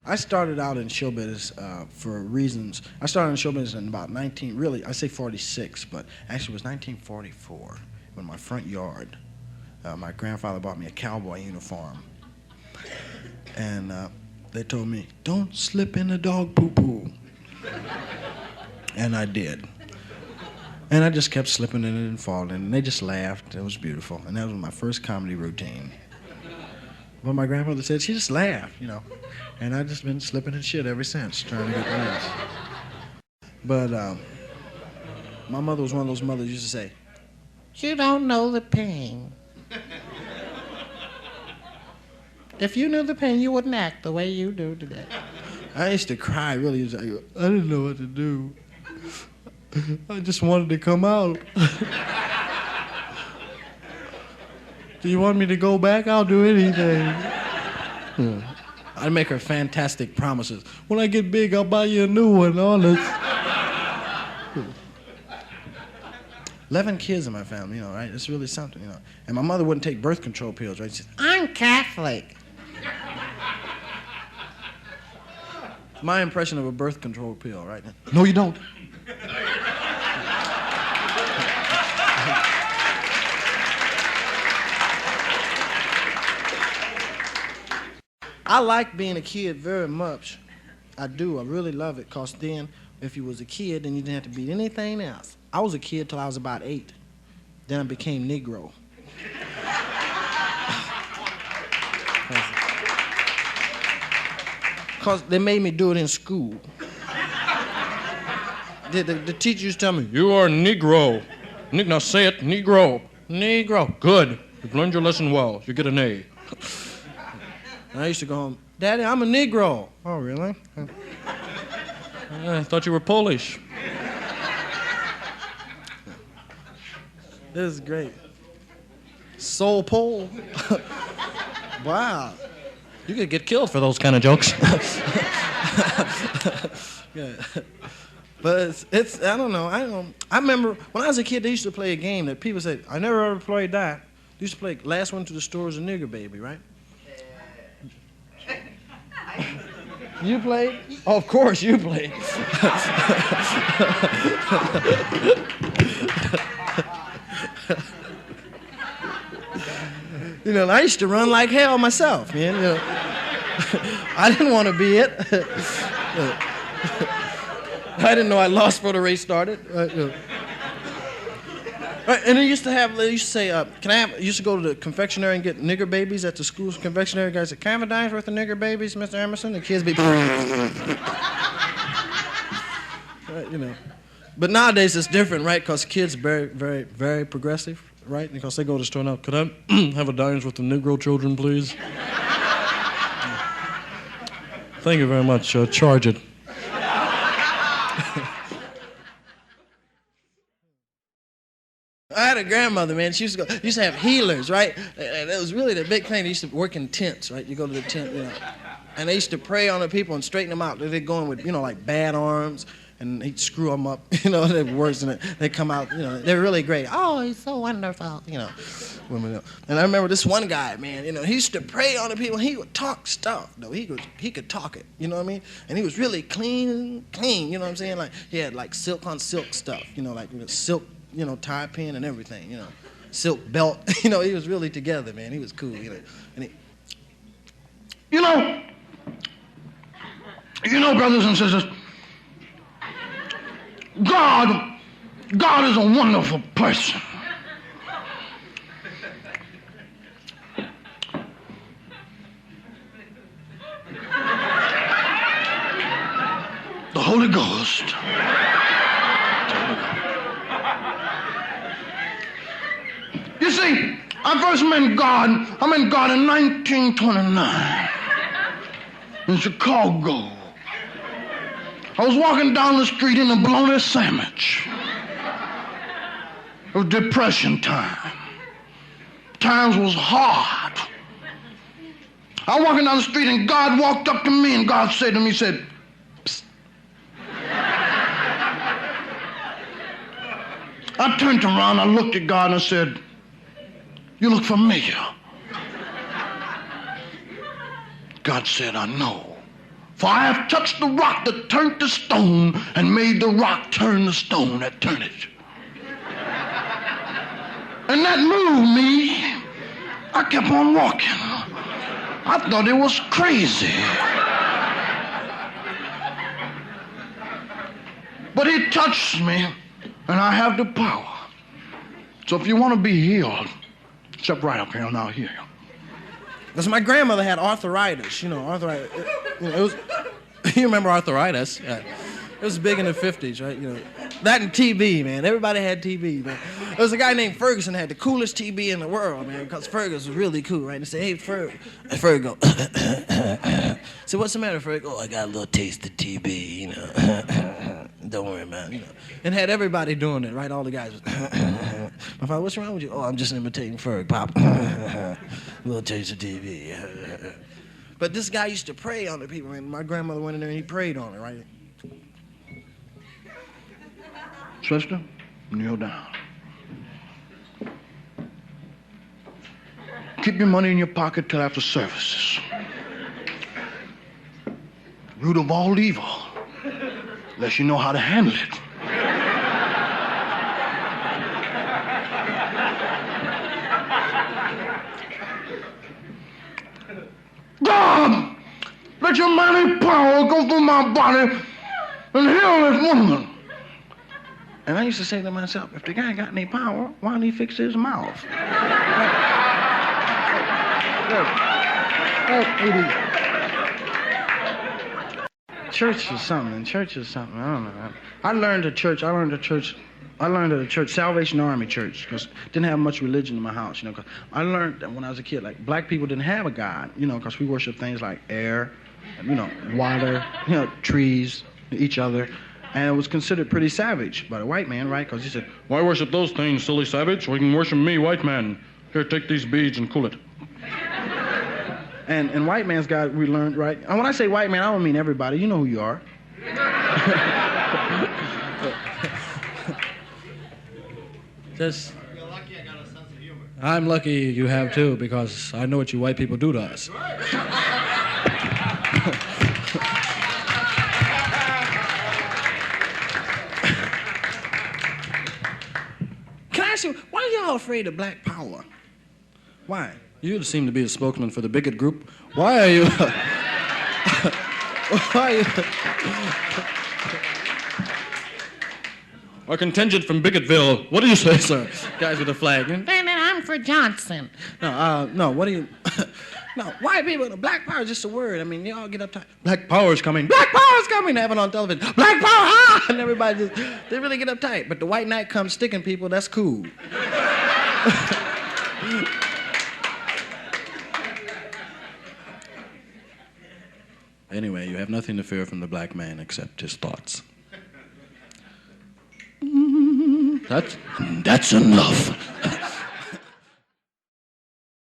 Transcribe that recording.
I started out in show business for reasons. I started in show business in about 46, but actually it was 1944 in my front yard. My grandfather bought me a cowboy uniform. And they told me, don't slip in the dog poo-poo. And I did. And I just kept slipping in it and falling, and they just laughed. It was beautiful. And that was my first comedy routine. But my grandmother said, she just laughed, you know. And I've just been slipping in shit ever since, trying to get laughs. But my mother was one of those mothers who used to say, you don't know the pain. If you knew the pain, you wouldn't act the way you do today. I used to cry, really. I didn't know what to do. I just wanted to come out. Do you want me to go back? I'll do anything. I'd make her fantastic promises. When I get big, I'll buy you a new one. All this. 11 kids in my family, you know, right? It's really something, you know. And my mother wouldn't take birth control pills, right? She said, I'm Catholic. My impression of a birth control pill, right? No, you don't. I like being a kid very much. I do. I really love it, because then if you was a kid, then you didn't have to be anything else. I was a kid till I was about 8. Then I became Negro. Because they made me do it in school. The teacher used to tell me, you are Negro. Now say it, Negro. Negro. Good. You've learned your lesson well. You get an A. And I used to go home, Daddy, I'm a Negro. Oh, really? I thought you were Polish. This is great. Soul pole. Wow. You could get killed for those kind of jokes. Yeah. But it's I don't know. I remember when I was a kid, they used to play a game that people said, I never ever played that. They used to play Last One to the Store is a Nigger Baby, right? You played? Oh, of course you played. You know, I used to run like hell myself, man. You know. I didn't want to be it. I didn't know I lost before the race started. Right, and they used to say, used to go to the confectionery and get nigger babies at the school's confectionery. Guys said, can I have a dime's worth of nigger babies, Mr. Emerson? The kids be, right, you know. But nowadays it's different, right? Because kids are very, very, very progressive, right? Because they go to the store now, could I have a dime's worth of Negro children, please? Thank you very much. Charge it. I had a grandmother, man. She used to have healers, right? And it was really the big thing. They used to work in tents, right? You go to the tent, you know. And they used to pray on the people and straighten them out. They're going with, you know, like bad arms, and he'd screw them up, you know, they're worse than it. They come out, you know, they're really great. Oh, he's so wonderful, you know. Women. And I remember this one guy, man, you know, he used to pray on the people. He would talk stuff, though. He could talk it, you know what I mean? And he was really clean, you know what I'm saying? Like, he had like silk on silk stuff, you know, like silk, you know, tie pin and everything, you know, silk belt. You know, he was really together, man. He was cool, you know. And you know, brothers and sisters, God is a wonderful person. The Holy Ghost. You see, I first met God. I met God in 1929 in Chicago. I was walking down the street in a bologna sandwich. It was depression time. Times was hard. I was walking down the street and God walked up to me and God said to me, said, psst. I turned around, I looked at God and I said, you look familiar. God said, I know. For I have touched the rock that turned to stone and made the rock turn the stone that turned it. And that moved me. I kept on walking. I thought it was crazy. But he touched me, and I have the power. So if you want to be healed, step right up here and I'll heal you. Because my grandmother had arthritis, arthritis. It was, you remember arthritis? Yeah. It was big in the 50s, right? That and TB, man. Everybody had TB, man. There was a guy named Ferguson had the coolest TB in the world, man, because Fergus was really cool, right? And they said, hey, Ferg. And Ferg go, so what's the matter, Ferg? Oh, I got a little taste of TB, Don't worry, man, And had everybody doing it, right? All the guys was, my father, what's wrong with you? Oh, I'm just imitating Ferg, Pop. A little taste of TB. But this guy used to pray on the people, and my grandmother went in there and he prayed on it, right? Sister, kneel down. Keep your money in your pocket till after services. Root of all evil, unless you know how to handle it. God, let your mighty power go through my body and heal this woman. And I used to say to myself, if the guy ain't got any power, why don't he fix his mouth? Church is something. I don't know. I learned at a church, Salvation Army Church, because didn't have much religion in my house, because I learned that when I was a kid, like, black people didn't have a God, because we worship things like air, water, trees, each other. And it was considered pretty savage by the white man, right? Because he said, why worship those things, silly savage? We can worship me, white man. Here, take these beads and cool it. And white man's God, we learned, right? And when I say white man, I don't mean everybody. You know who you are. Just, You're lucky I got a sense of humor. I'm lucky you have too, because I know what you white people do to us. Can I ask you, why are y'all afraid of black power? Why? You seem to be a spokesman for the bigot group. Why are you... Why are you... Our contingent from Bigotville. What do you say, sir? Guys with a flag. I'm for Johnson. No, what do you... No, white people, black power is just a word. I mean, you all get uptight. Black power's coming. Black power's coming. They have it on television. Black power, ah! And everybody just, they really get uptight. But the white knight comes sticking people, that's cool. Anyway, you have nothing to fear from the black man except his thoughts. That's enough.